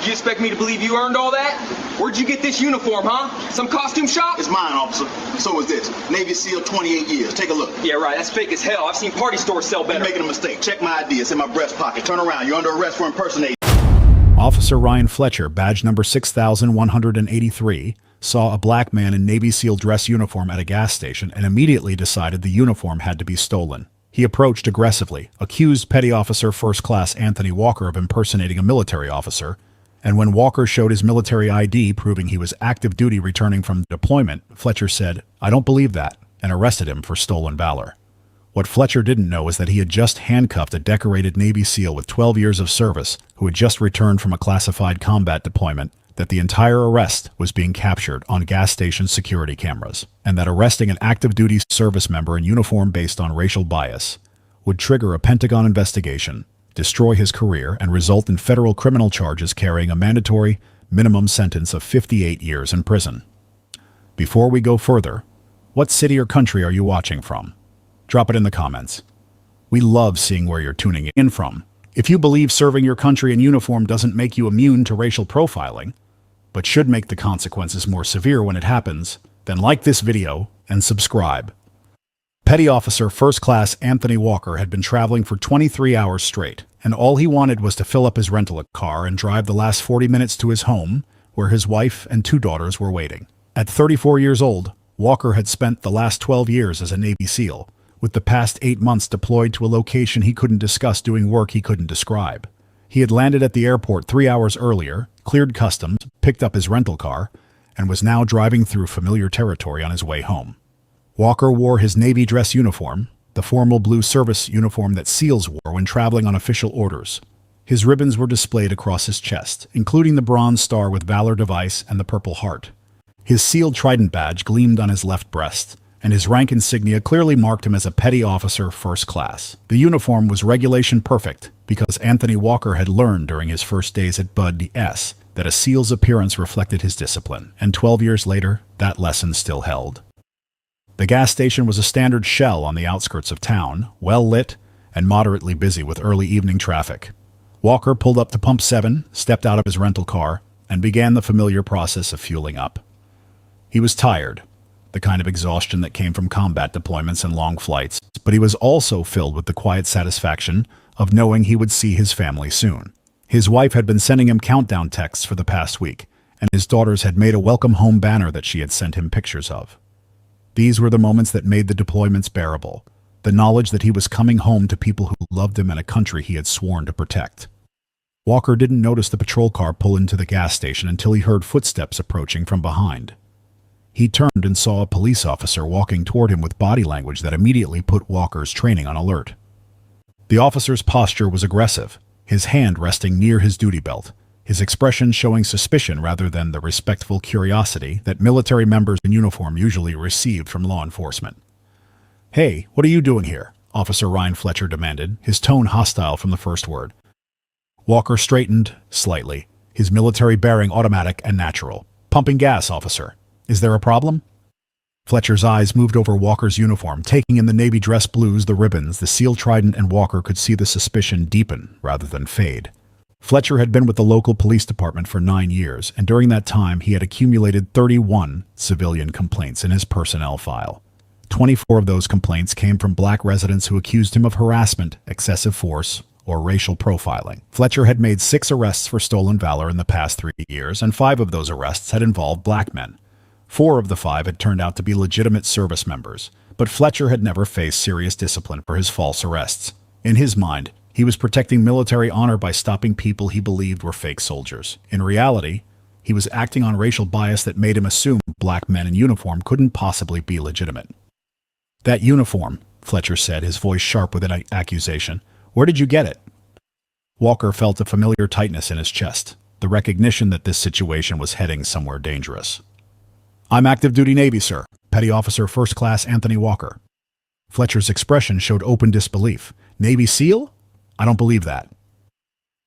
You expect me to believe you earned all that? Where'd you get this uniform, huh? Some costume shop? It's mine, officer. So is this. Navy SEAL, 28 years. Take a look. Yeah, right. That's fake as hell. I've seen party stores sell better. You're making a mistake. Check my ID. It's in my breast pocket. Turn around. You're under arrest for impersonating. Officer Ryan Fletcher, badge number 6183, saw a black man in Navy SEAL dress uniform at a gas station and immediately decided the uniform had to be stolen. He approached aggressively, accused Petty Officer First Class Anthony Walker of impersonating a military officer, and when Walker showed his military ID proving he was active duty returning from deployment, Fletcher said, "I don't believe that," and arrested him for stolen valor. What Fletcher didn't know was that he had just handcuffed a decorated Navy SEAL with 12 years of service who had just returned from a classified combat deployment, that the entire arrest was being captured on gas station security cameras, and that arresting an active duty service member in uniform based on racial bias would trigger a Pentagon investigation, destroy his career, and result in federal criminal charges carrying a mandatory minimum sentence of 58 years in prison. Before we go further, what city or country are you watching from? Drop it in the comments. We love seeing where you're tuning in from. If you believe serving your country in uniform doesn't make you immune to racial profiling, but should make the consequences more severe when it happens, then like this video and subscribe. Petty Officer First Class Anthony Walker had been traveling for 23 hours straight, and all he wanted was to fill up his rental car and drive the last 40 minutes to his home, where his wife and 2 daughters were waiting. At 34 years old, Walker had spent the last 12 years as a Navy SEAL, with the past 8 months deployed to a location he couldn't discuss doing work he couldn't describe. He had landed at the airport 3 hours earlier, cleared customs, picked up his rental car, and was now driving through familiar territory on his way home. Walker wore his Navy dress uniform, the formal blue service uniform that SEALs wore when traveling on official orders. His ribbons were displayed across his chest, including the bronze star with Valor device and the Purple Heart. His SEAL Trident badge gleamed on his left breast, and his rank insignia clearly marked him as a Petty Officer First Class. The uniform was regulation perfect because Anthony Walker had learned during his first days at Bud S that a SEAL's appearance reflected his discipline, and 12 years later, that lesson still held. The gas station was a standard shell on the outskirts of town, well lit and moderately busy with early evening traffic. Walker pulled up to Pump 7, stepped out of his rental car, and began the familiar process of fueling up. He was tired, the kind of exhaustion that came from combat deployments and long flights, but he was also filled with the quiet satisfaction of knowing he would see his family soon. His wife had been sending him countdown texts for the past week, and his daughters had made a welcome home banner that she had sent him pictures of. These were the moments that made the deployments bearable, the knowledge that he was coming home to people who loved him and a country he had sworn to protect. Walker didn't notice the patrol car pull into the gas station until he heard footsteps approaching from behind. He turned and saw a police officer walking toward him with body language that immediately put Walker's training on alert. The officer's posture was aggressive, his hand resting near his duty belt, his expression showing suspicion rather than the respectful curiosity that military members in uniform usually received from law enforcement. "Hey, what are you doing here?" Officer Ryan Fletcher demanded, his tone hostile from the first word. Walker straightened slightly, his military bearing automatic and natural. "Pumping gas, officer. Is there a problem?" Fletcher's eyes moved over Walker's uniform, taking in the Navy dress blues, the ribbons, the SEAL Trident, and Walker could see the suspicion deepen rather than fade. Fletcher had been with the local police department for 9 years, and during that time he had accumulated 31 civilian complaints in his personnel file. 24 of those complaints came from black residents who accused him of harassment, excessive force, or racial profiling. Fletcher had made 6 arrests for stolen valor in the past 3 years, and 5 of those arrests had involved black men. 4 of the 5 had turned out to be legitimate service members, but Fletcher had never faced serious discipline for his false arrests. In his mind, he was protecting military honor by stopping people he believed were fake soldiers. In reality, he was acting on racial bias that made him assume black men in uniform couldn't possibly be legitimate. "That uniform," Fletcher said, his voice sharp with an accusation. "Where did you get it?" Walker felt a familiar tightness in his chest, the recognition that this situation was heading somewhere dangerous. "I'm active duty Navy, sir. Petty Officer First Class Anthony Walker." Fletcher's expression showed open disbelief. "Navy SEAL? I don't believe that."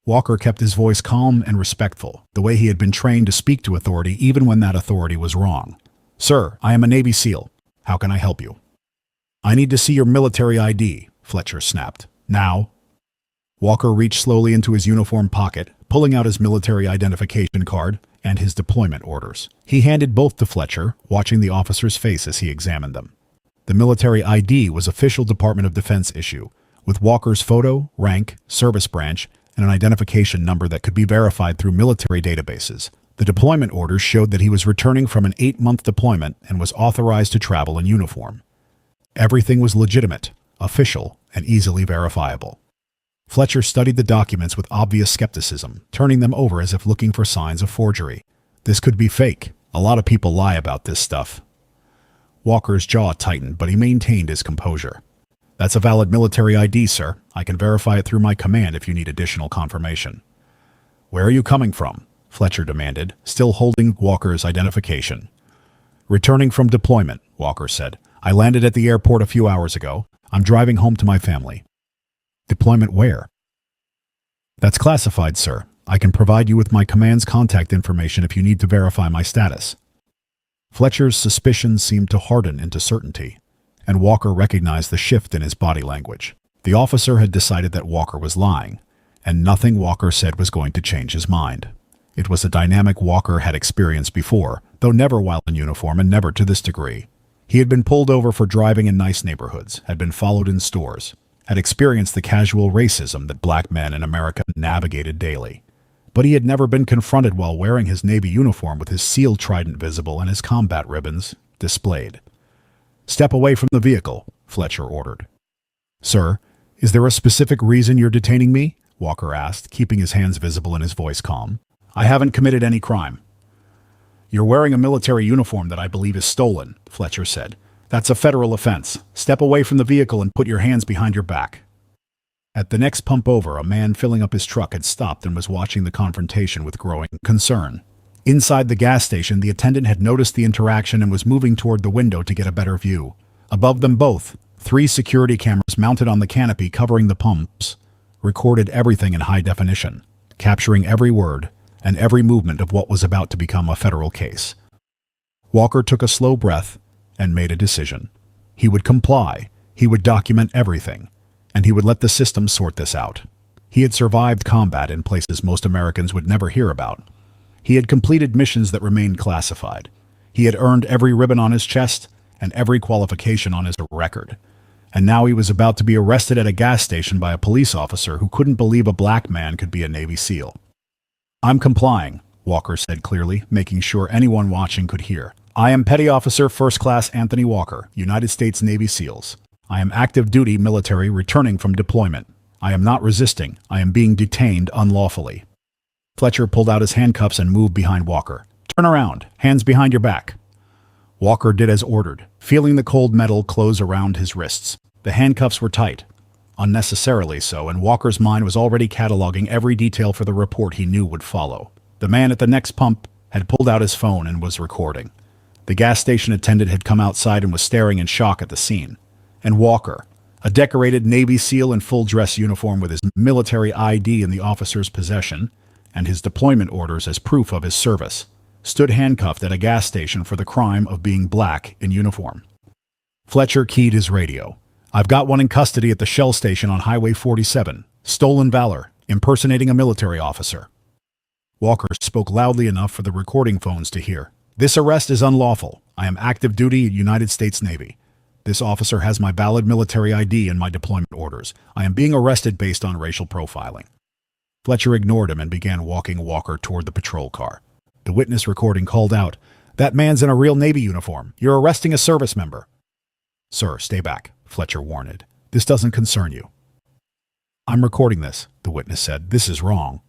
Walker kept his voice calm and respectful, the way he had been trained to speak to authority even when that authority was wrong. "Sir, I am a Navy SEAL. How can I help you?" "I need to see your military ID," Fletcher snapped. "Now." Walker reached slowly into his uniform pocket, pulling out his military identification card and his deployment orders. He handed both to Fletcher, watching the officer's face as he examined them. The military ID was official Department of Defense issue, with Walker's photo, rank, service branch, and an identification number that could be verified through military databases. The deployment orders showed that he was returning from an 8-month deployment and was authorized to travel in uniform. Everything was legitimate, official, and easily verifiable. Fletcher studied the documents with obvious skepticism, turning them over as if looking for signs of forgery. This could be fake. A lot of people lie about this stuff. Walker's jaw tightened, but he maintained his composure. That's a valid military ID, sir. I can verify it through my command if you need additional confirmation. Where are you coming from? Fletcher demanded, still holding Walker's identification. Returning from deployment, Walker said. I landed at the airport a few hours ago. I'm driving home to my family. Deployment where? That's classified, sir. I can provide you with my command's contact information if you need to verify my status. Fletcher's suspicions seemed to harden into certainty, and Walker recognized the shift in his body language. The officer had decided that Walker was lying, and nothing Walker said was going to change his mind. It was a dynamic Walker had experienced before, though never while in uniform and never to this degree. He had been pulled over for driving in nice neighborhoods, had been followed in stores, had experienced the casual racism that black men in America navigated daily. But he had never been confronted while wearing his Navy uniform with his SEAL trident visible and his combat ribbons displayed. Step away from the vehicle, Fletcher ordered. Sir, is there a specific reason you're detaining me? Walker asked, keeping his hands visible and his voice calm. I haven't committed any crime. You're wearing a military uniform that I believe is stolen, Fletcher said. That's a federal offense. Step away from the vehicle and put your hands behind your back. At the next pump over, a man filling up his truck had stopped and was watching the confrontation with growing concern. Inside the gas station, the attendant had noticed the interaction and was moving toward the window to get a better view. Above them both, 3 security cameras mounted on the canopy covering the pumps recorded everything in high definition, capturing every word and every movement of what was about to become a federal case. Walker took a slow breath and made a decision. He would comply, he would document everything, and he would let the system sort this out. He had survived combat in places most Americans would never hear about. He had completed missions that remained classified. He had earned every ribbon on his chest and every qualification on his record. And now he was about to be arrested at a gas station by a police officer who couldn't believe a black man could be a Navy SEAL. I'm complying, Walker said clearly, making sure anyone watching could hear. I am Petty Officer First Class Anthony Walker, United States Navy SEALs. I am active duty military returning from deployment. I am not resisting. I am being detained unlawfully. Fletcher pulled out his handcuffs and moved behind Walker. Turn around, hands behind your back. Walker did as ordered, feeling the cold metal close around his wrists. The handcuffs were tight, unnecessarily so, and Walker's mind was already cataloging every detail for the report he knew would follow. The man at the next pump had pulled out his phone and was recording. The gas station attendant had come outside and was staring in shock at the scene. And Walker, a decorated Navy SEAL in full dress uniform with his military ID in the officer's possession, and his deployment orders as proof of his service, stood handcuffed at a gas station for the crime of being black in uniform. Fletcher keyed his radio. I've got one in custody at the Shell station on Highway 47. Stolen valor, impersonating a military officer. Walker spoke loudly enough for the recording phones to hear. This arrest is unlawful. I am active duty United States Navy. This officer has my valid military ID and my deployment orders. I am being arrested based on racial profiling. Fletcher ignored him and began walking Walker toward the patrol car. The witness recording called out, That man's in a real Navy uniform. You're arresting a service member. Sir, stay back, Fletcher warned. This doesn't concern you. I'm recording this, the witness said. This is wrong.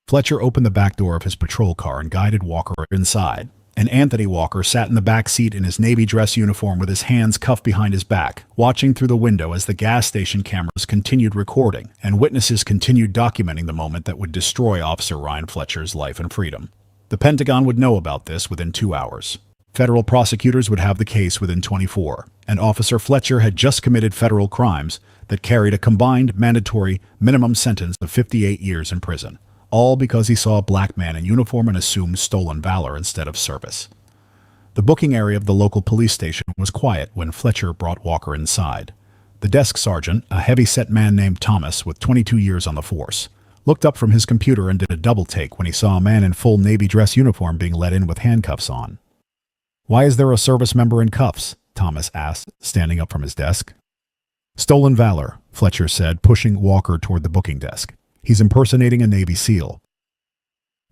Fletcher opened the back door of his patrol car and guided Walker inside. And Anthony Walker sat in the back seat in his Navy dress uniform with his hands cuffed behind his back, watching through the window as the gas station cameras continued recording, and witnesses continued documenting the moment that would destroy Officer Ryan Fletcher's life and freedom. The Pentagon would know about this within 2 hours. Federal prosecutors would have the case within 24, and Officer Fletcher had just committed federal crimes that carried a combined mandatory minimum sentence of 58 years in prison. All because he saw a black man in uniform and assumed stolen valor instead of service. The booking area of the local police station was quiet when Fletcher brought Walker inside. The desk sergeant, a heavy-set man named Thomas with 22 years on the force, looked up from his computer and did a double take when he saw a man in full Navy dress uniform being led in with handcuffs on. "Why is there a service member in cuffs?" Thomas asked, standing up from his desk. "Stolen valor," Fletcher said, pushing Walker toward the booking desk. "He's impersonating a Navy SEAL."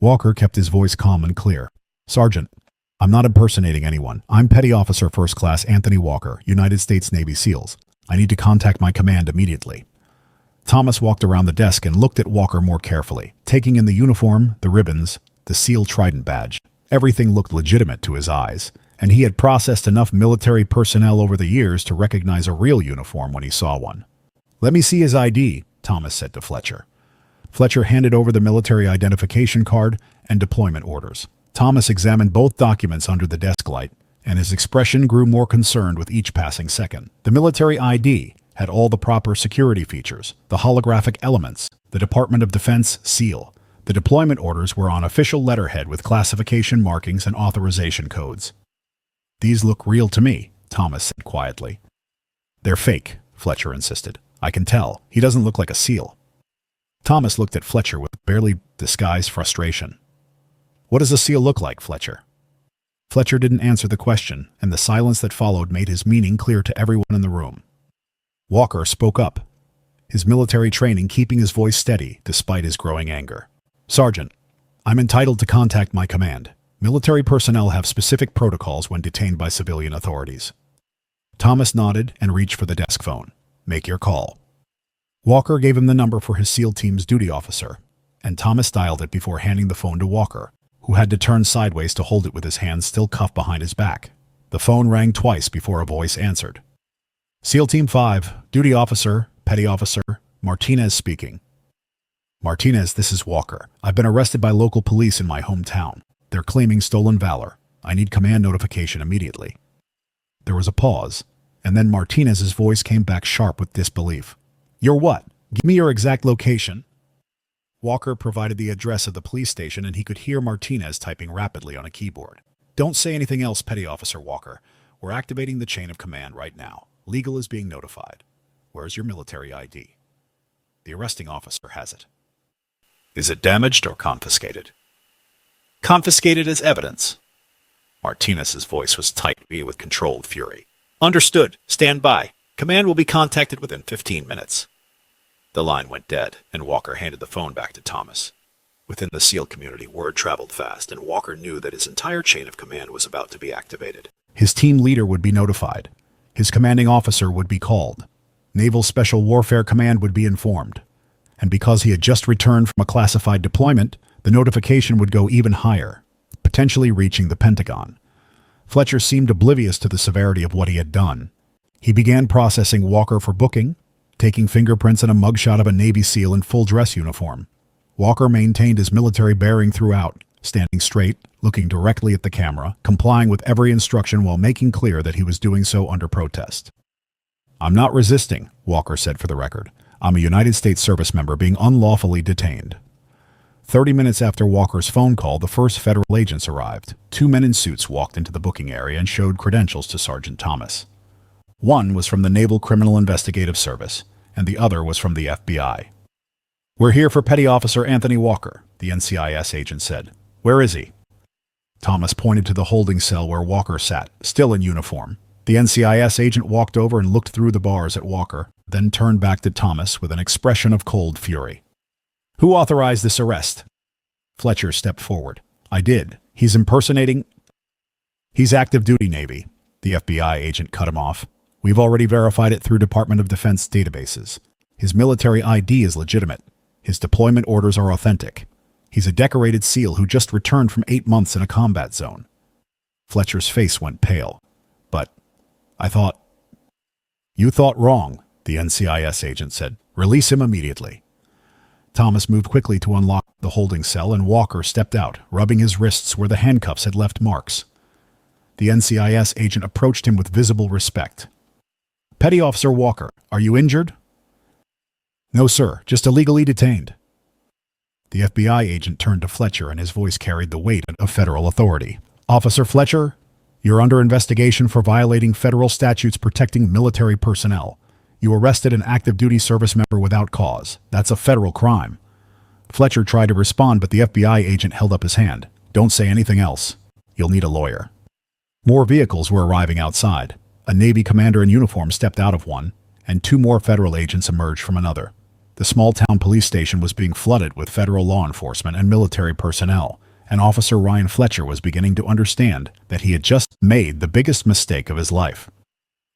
Walker kept his voice calm and clear. "Sergeant, I'm not impersonating anyone. I'm Petty Officer First Class Anthony Walker, United States Navy SEALs. I need to contact my command immediately." Thomas walked around the desk and looked at Walker more carefully, taking in the uniform, the ribbons, the SEAL Trident badge. Everything looked legitimate to his eyes, and he had processed enough military personnel over the years to recognize a real uniform when he saw one. "Let me see his ID," Thomas said to Fletcher. Fletcher handed over the military identification card and deployment orders. Thomas examined both documents under the desk light, and his expression grew more concerned with each passing second. The military ID had all the proper security features, the holographic elements, the Department of Defense seal. The deployment orders were on official letterhead with classification markings and authorization codes. "These look real to me," Thomas said quietly. "They're fake," Fletcher insisted. "I can tell. He doesn't look like a SEAL." Thomas looked at Fletcher with barely disguised frustration. "What does a SEAL look like, Fletcher?" Fletcher didn't answer the question, and the silence that followed made his meaning clear to everyone in the room. Walker spoke up, his military training keeping his voice steady despite his growing anger. "Sergeant, I'm entitled to contact my command. Military personnel have specific protocols when detained by civilian authorities." Thomas nodded and reached for the desk phone. "Make your call." Walker gave him the number for his SEAL team's duty officer, and Thomas dialed it before handing the phone to Walker, who had to turn sideways to hold it with his hands still cuffed behind his back. The phone rang twice before a voice answered. "SEAL Team 5, Duty Officer, Petty Officer, Martinez speaking." "Martinez, this is Walker. I've been arrested by local police in my hometown. They're claiming stolen valor. I need command notification immediately." There was a pause, and then Martinez's voice came back sharp with disbelief. "You're what? Give me your exact location." Walker provided the address of the police station, and he could hear Martinez typing rapidly on a keyboard. "Don't say anything else, Petty Officer Walker. We're activating the chain of command right now. Legal is being notified. Where's your military ID?" "The arresting officer has it." "Is it damaged or confiscated?" "Confiscated as evidence." Martinez's voice was tight with controlled fury. "Understood. Stand by. Command will be contacted within 15 minutes. The line went dead, and Walker handed the phone back to Thomas. Within the SEAL community, word traveled fast, and Walker knew that his entire chain of command was about to be activated. His team leader would be notified. His commanding officer would be called. Naval Special Warfare Command would be informed. And because he had just returned from a classified deployment, the notification would go even higher, potentially reaching the Pentagon. Fletcher seemed oblivious to the severity of what he had done. He began processing Walker for booking, taking fingerprints and a mugshot of a Navy SEAL in full dress uniform. Walker maintained his military bearing throughout, standing straight, looking directly at the camera, complying with every instruction while making clear that he was doing so under protest. "I'm not resisting," Walker said for the record. "I'm a United States service member being unlawfully detained." 30 minutes after Walker's phone call, the first federal agents arrived. 2 men in suits walked into the booking area and showed credentials to Sergeant Thomas. One was from the Naval Criminal Investigative Service, and the other was from the FBI. "We're here for Petty Officer Anthony Walker," the NCIS agent said. "Where is he?" Thomas pointed to the holding cell where Walker sat, still in uniform. The NCIS agent walked over and looked through the bars at Walker, then turned back to Thomas with an expression of cold fury. "Who authorized this arrest?" Fletcher stepped forward. "I did. He's impersonating—" "He's active duty Navy," the FBI agent cut him off. "We've already verified it through Department of Defense databases. His military ID is legitimate. His deployment orders are authentic. He's a decorated SEAL who just returned from 8 months in a combat zone." Fletcher's face went pale. "But I thought—" "You thought wrong," the NCIS agent said. "Release him immediately." Thomas moved quickly to unlock the holding cell, and Walker stepped out, rubbing his wrists where the handcuffs had left marks. The NCIS agent approached him with visible respect. "Petty Officer Walker, are you injured?" "No, sir, just illegally detained." The FBI agent turned to Fletcher, and his voice carried the weight of federal authority. "Officer Fletcher, you're under investigation for violating federal statutes protecting military personnel. You arrested an active duty service member without cause. That's a federal crime. Fletcher tried to respond, but the FBI agent held up his hand. Don't say anything else. You'll need a lawyer. More vehicles were arriving outside. A Navy commander in uniform stepped out of one, and 2 more federal agents emerged from another. The small-town police station was being flooded with federal law enforcement and military personnel, and Officer Ryan Fletcher was beginning to understand that he had just made the biggest mistake of his life.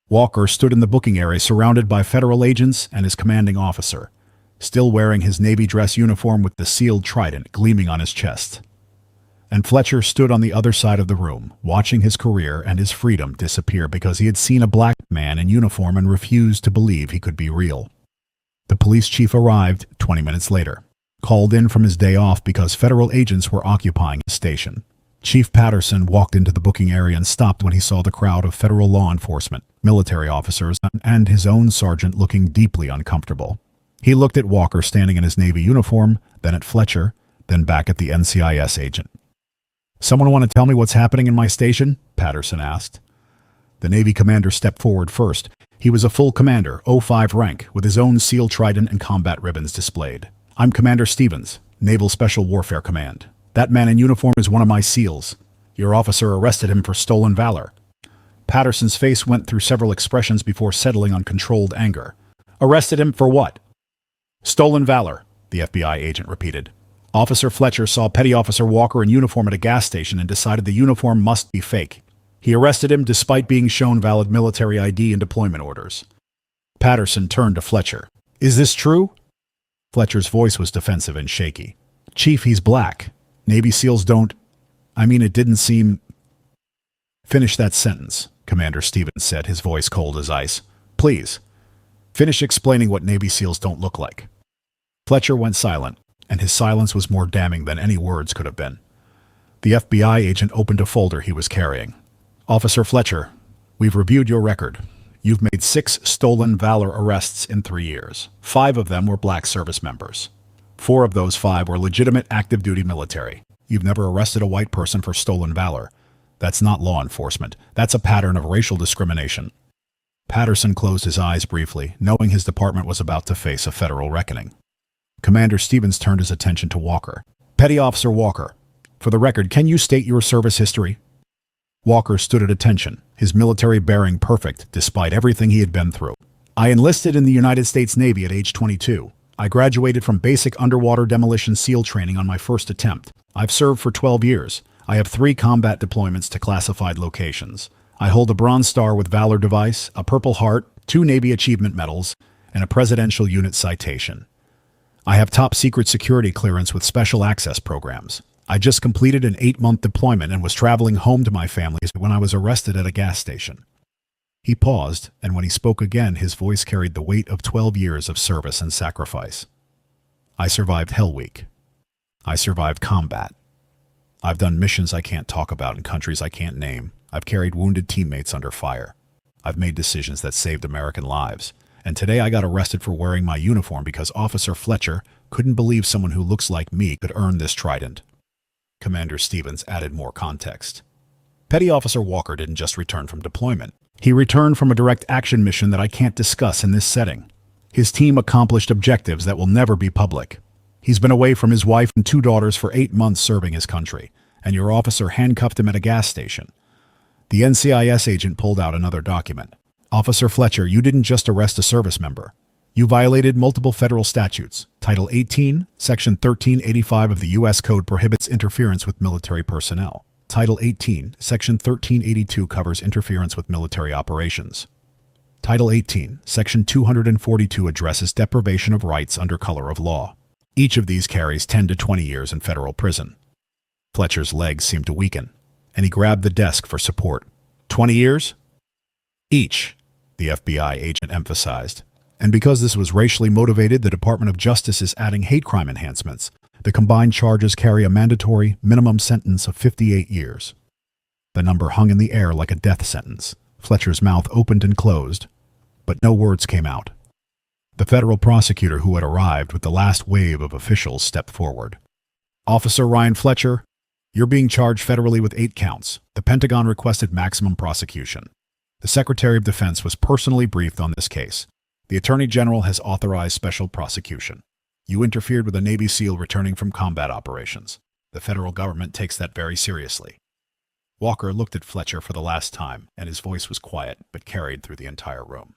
Walker stood in the booking area surrounded by federal agents and his commanding officer, still wearing his Navy dress uniform with the sealed trident gleaming on his chest. And Fletcher stood on the other side of the room, watching his career and his freedom disappear because he had seen a black man in uniform and refused to believe he could be real. The police chief arrived 20 minutes later, called in from his day off because federal agents were occupying his station. Chief Patterson walked into the booking area and stopped when he saw the crowd of federal law enforcement, military officers, and his own sergeant looking deeply uncomfortable. He looked at Walker standing in his Navy uniform, then at Fletcher, then back at the NCIS agent. "Someone want to tell me what's happening in my station?" Patterson asked. The Navy commander stepped forward first. He was a full commander, 05 rank, with his own SEAL trident and combat ribbons displayed. "I'm Commander Stevens, Naval Special Warfare Command. That man in uniform is one of my SEALs. Your officer arrested him for stolen valor." Patterson's face went through several expressions before settling on controlled anger. "Arrested him for what?" "Stolen valor," the FBI agent repeated. "Officer Fletcher saw Petty Officer Walker in uniform at a gas station and decided the uniform must be fake. He arrested him despite being shown valid military ID and deployment orders." Patterson turned to Fletcher. "Is this true?" Fletcher's voice was defensive and shaky. "Chief, he's black. Navy SEALs don't... it didn't seem..." "Finish that sentence," Commander Stevens said, his voice cold as ice. "Please, finish explaining what Navy SEALs don't look like." Fletcher went silent, and his silence was more damning than any words could have been. The FBI agent opened a folder he was carrying. "Officer Fletcher, we've reviewed your record. You've made 6 stolen valor arrests in 3 years. 5 of them were black service members. 4 of those 5 were legitimate active-duty military. You've never arrested a white person for stolen valor. That's not law enforcement. That's a pattern of racial discrimination." Patterson closed his eyes briefly, knowing his department was about to face a federal reckoning. Commander Stevens turned his attention to Walker. "Petty Officer Walker, for the record, can you state your service history?" Walker stood at attention, his military bearing perfect despite everything he had been through. "I enlisted in the United States Navy at age 22. I graduated from basic underwater demolition SEAL training on my first attempt. I've served for 12 years. I have 3 combat deployments to classified locations. I hold a Bronze Star with Valor Device, a Purple Heart, 2 Navy Achievement Medals, and a Presidential Unit Citation. I have top secret security clearance with special access programs. I just completed an 8-month deployment and was traveling home to my family when I was arrested at a gas station." He paused, and when he spoke again, his voice carried the weight of 12 years of service and sacrifice. "I survived Hell Week. I survived combat. I've done missions I can't talk about in countries I can't name. I've carried wounded teammates under fire. I've made decisions that saved American lives. And today I got arrested for wearing my uniform because Officer Fletcher couldn't believe someone who looks like me could earn this trident." Commander Stevens added more context. "Petty Officer Walker didn't just return from deployment. He returned from a direct action mission that I can't discuss in this setting. His team accomplished objectives that will never be public. He's been away from his wife and 2 daughters for 8 months serving his country, and your officer handcuffed him at a gas station." The NCIS agent pulled out another document. "Officer Fletcher, you didn't just arrest a service member. You violated multiple federal statutes. Title 18, Section 1385 of the U.S. Code prohibits interference with military personnel. Title 18, Section 1382 covers interference with military operations. Title 18, Section 242 addresses deprivation of rights under color of law. Each of these carries 10 to 20 years in federal prison." Fletcher's legs seemed to weaken, and he grabbed the desk for support. 20 years? "Each," the FBI agent emphasized. "And because this was racially motivated, the Department of Justice is adding hate crime enhancements. The combined charges carry a mandatory minimum sentence of 58 years. The number hung in the air like a death sentence. Fletcher's mouth opened and closed, but no words came out. The federal prosecutor who had arrived with the last wave of officials stepped forward. "Officer Ryan Fletcher, you're being charged federally with 8 counts. The Pentagon requested maximum prosecution. The Secretary of Defense was personally briefed on this case. The Attorney General has authorized special prosecution. You interfered with a Navy SEAL returning from combat operations. The federal government takes that very seriously. Walker looked at Fletcher for the last time, and his voice was quiet but carried through the entire room.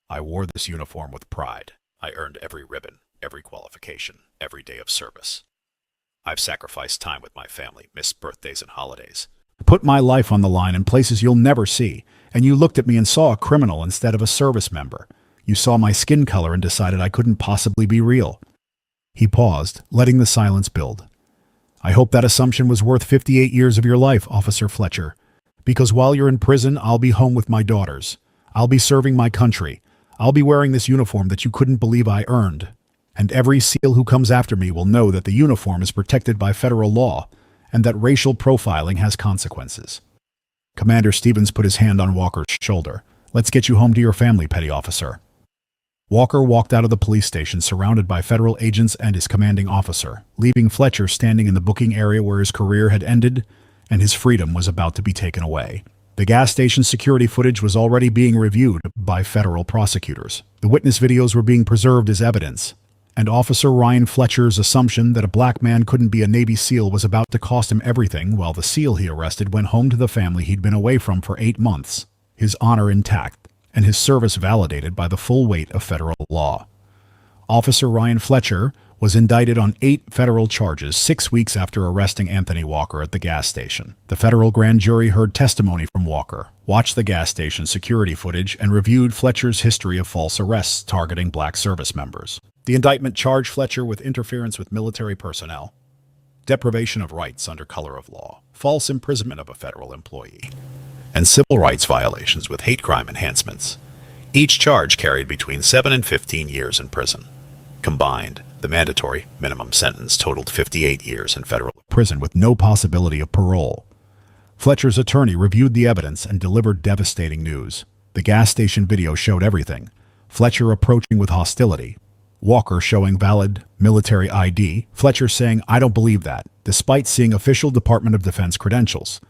I wore this uniform with pride. I earned every ribbon, every qualification, every day of service. I've sacrificed time with my family, missed birthdays and holidays. Put my life on the line in places you'll never see, and you looked at me and saw a criminal instead of a service member. You saw my skin color and decided I couldn't possibly be real. He paused, letting the silence build. I hope that assumption was worth 58 years of your life, Officer Fletcher. Because while you're in prison, I'll be home with my daughters. I'll be serving my country. I'll be wearing this uniform that you couldn't believe I earned. And every SEAL who comes after me will know that the uniform is protected by federal law and that racial profiling has consequences. Commander Stevens put his hand on Walker's shoulder. Let's get you home to your family, petty officer. Walker walked out of the police station surrounded by federal agents and his commanding officer, leaving Fletcher standing in the booking area where his career had ended and his freedom was about to be taken away. The gas station security footage was already being reviewed by federal prosecutors. The witness videos were being preserved as evidence, and Officer Ryan Fletcher's assumption that a black man couldn't be a Navy SEAL was about to cost him everything while the SEAL he arrested went home to the family he'd been away from for 8 months, his honor intact and his service validated by the full weight of federal law. Officer Ryan Fletcher was indicted on 8 federal charges 6 weeks after arresting Anthony Walker at the gas station. The federal grand jury heard testimony from Walker, watched the gas station security footage, and reviewed Fletcher's history of false arrests targeting black service members. The indictment charged Fletcher with interference with military personnel, deprivation of rights under color of law, false imprisonment of a federal employee, and civil rights violations with hate crime enhancements. Each charge carried between 7 and 15 years in prison. Combined, the mandatory minimum sentence totaled 58 years in federal prison with no possibility of parole. Fletcher's attorney reviewed the evidence and delivered devastating news. The gas station video showed everything. Fletcher approaching with hostility, Walker showing valid military ID, Fletcher saying, "I don't believe that," despite seeing official Department of Defense credentials.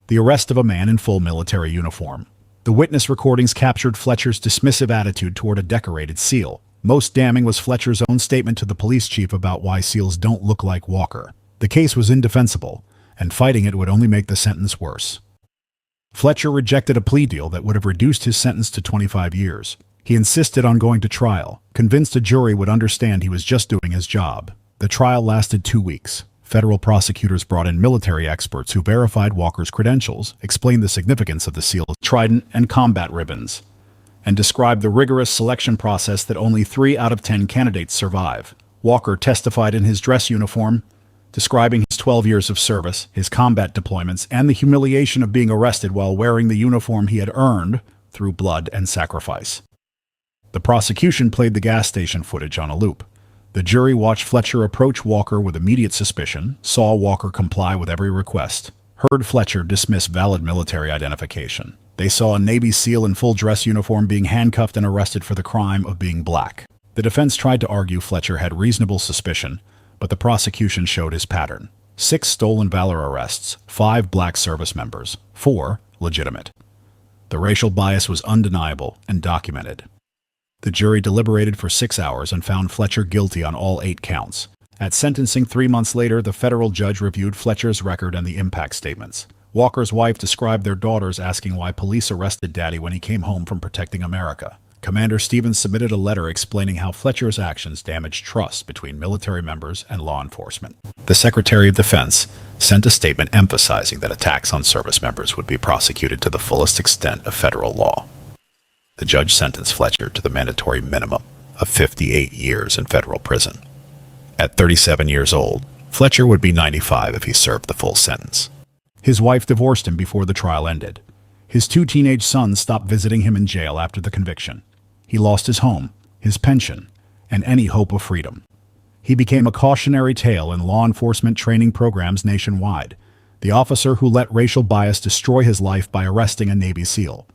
The arrest of a man in full military uniform. The witness recordings captured Fletcher's dismissive attitude toward a decorated SEAL. Most damning was Fletcher's own statement to the police chief about why SEALs don't look like Walker. The case was indefensible, and fighting it would only make the sentence worse. Fletcher rejected a plea deal that would have reduced his sentence to 25 years. He insisted on going to trial, convinced a jury would understand he was just doing his job. The trial lasted 2 weeks. Federal prosecutors brought in military experts who verified Walker's credentials, explained the significance of the SEAL's trident and combat ribbons, and described the rigorous selection process that only 3 out of 10 candidates survive. Walker testified in his dress uniform, describing his 12 years of service, his combat deployments, and the humiliation of being arrested while wearing the uniform he had earned through blood and sacrifice. The prosecution played the gas station footage on a loop. The jury watched Fletcher approach Walker with immediate suspicion, saw Walker comply with every request, heard Fletcher dismiss valid military identification. They saw a Navy SEAL in full dress uniform being handcuffed and arrested for the crime of being black. The defense tried to argue Fletcher had reasonable suspicion, but the prosecution showed his pattern. 6 stolen valor arrests, 5 black service members, 4 legitimate. The racial bias was undeniable and documented. The jury deliberated for 6 hours and found Fletcher guilty on all 8 counts. At sentencing 3 months later, the federal judge reviewed Fletcher's record and the impact statements. Walker's wife described their daughters asking why police arrested Daddy when he came home from protecting America. Commander Stevens submitted a letter explaining how Fletcher's actions damaged trust between military members and law enforcement. The Secretary of Defense sent a statement emphasizing that attacks on service members would be prosecuted to the fullest extent of federal law. The judge sentenced Fletcher to the mandatory minimum of 58 years in federal prison. At 37 years old, Fletcher would be 95 if he served the full sentence. His wife divorced him before the trial ended. His 2 teenage sons stopped visiting him in jail after the conviction. He lost his home, his pension, and any hope of freedom. He became a cautionary tale in law enforcement training programs nationwide, the officer who let racial bias destroy his life by arresting a Navy SEAL.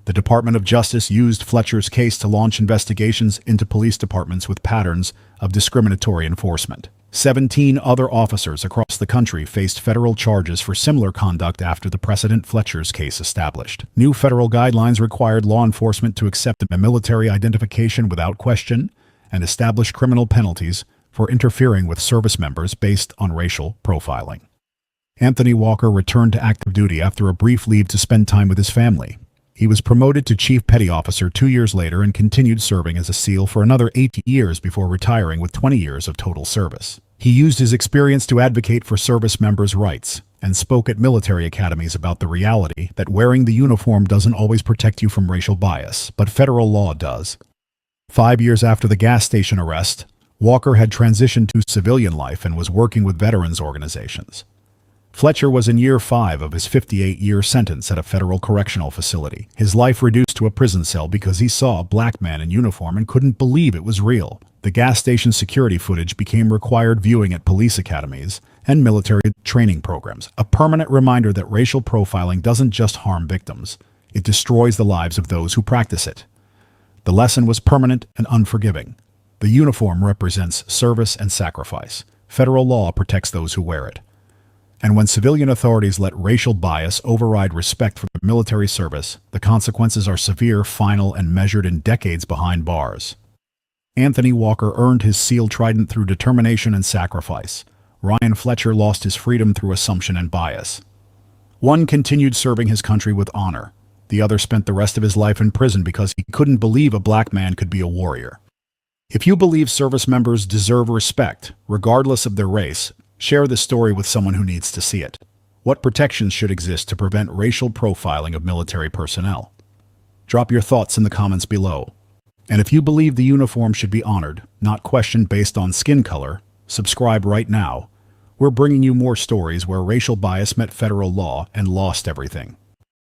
The Department of Justice used Fletcher's case to launch investigations into police departments with patterns of discriminatory enforcement. 17 other officers across the country faced federal charges for similar conduct after the precedent Fletcher's case established. New federal guidelines required law enforcement to accept a military identification without question and established criminal penalties for interfering with service members based on racial profiling. Anthony Walker returned to active duty after a brief leave to spend time with his family. He was promoted to Chief Petty Officer 2 years later and continued serving as a SEAL for another 8 years before retiring with 20 years of total service. He used his experience to advocate for service members' rights and spoke at military academies about the reality that wearing the uniform doesn't always protect you from racial bias, but federal law does. 5 years after the gas station arrest, Walker had transitioned to civilian life and was working with veterans organizations. Fletcher was in year 5 of his 58-year sentence at a federal correctional facility. His life reduced to a prison cell because he saw a black man in uniform and couldn't believe it was real. The gas station security footage became required viewing at police academies and military training programs, a permanent reminder that racial profiling doesn't just harm victims, it destroys the lives of those who practice it. The lesson was permanent and unforgiving. The uniform represents service and sacrifice. Federal law protects those who wear it. And when civilian authorities let racial bias override respect for the military service, the consequences are severe, final, and measured in decades behind bars. Anthony Walker earned his SEAL trident through determination and sacrifice. Ryan Fletcher lost his freedom through assumption and bias. One continued serving his country with honor. The other spent the rest of his life in prison because he couldn't believe a black man could be a warrior. If you believe service members deserve respect, regardless of their race, share this story with someone who needs to see it. What protections should exist to prevent racial profiling of military personnel? Drop your thoughts in the comments below. And if you believe the uniform should be honored, not questioned based on skin color, subscribe right now. We're bringing you more stories where racial bias met federal law and lost everything.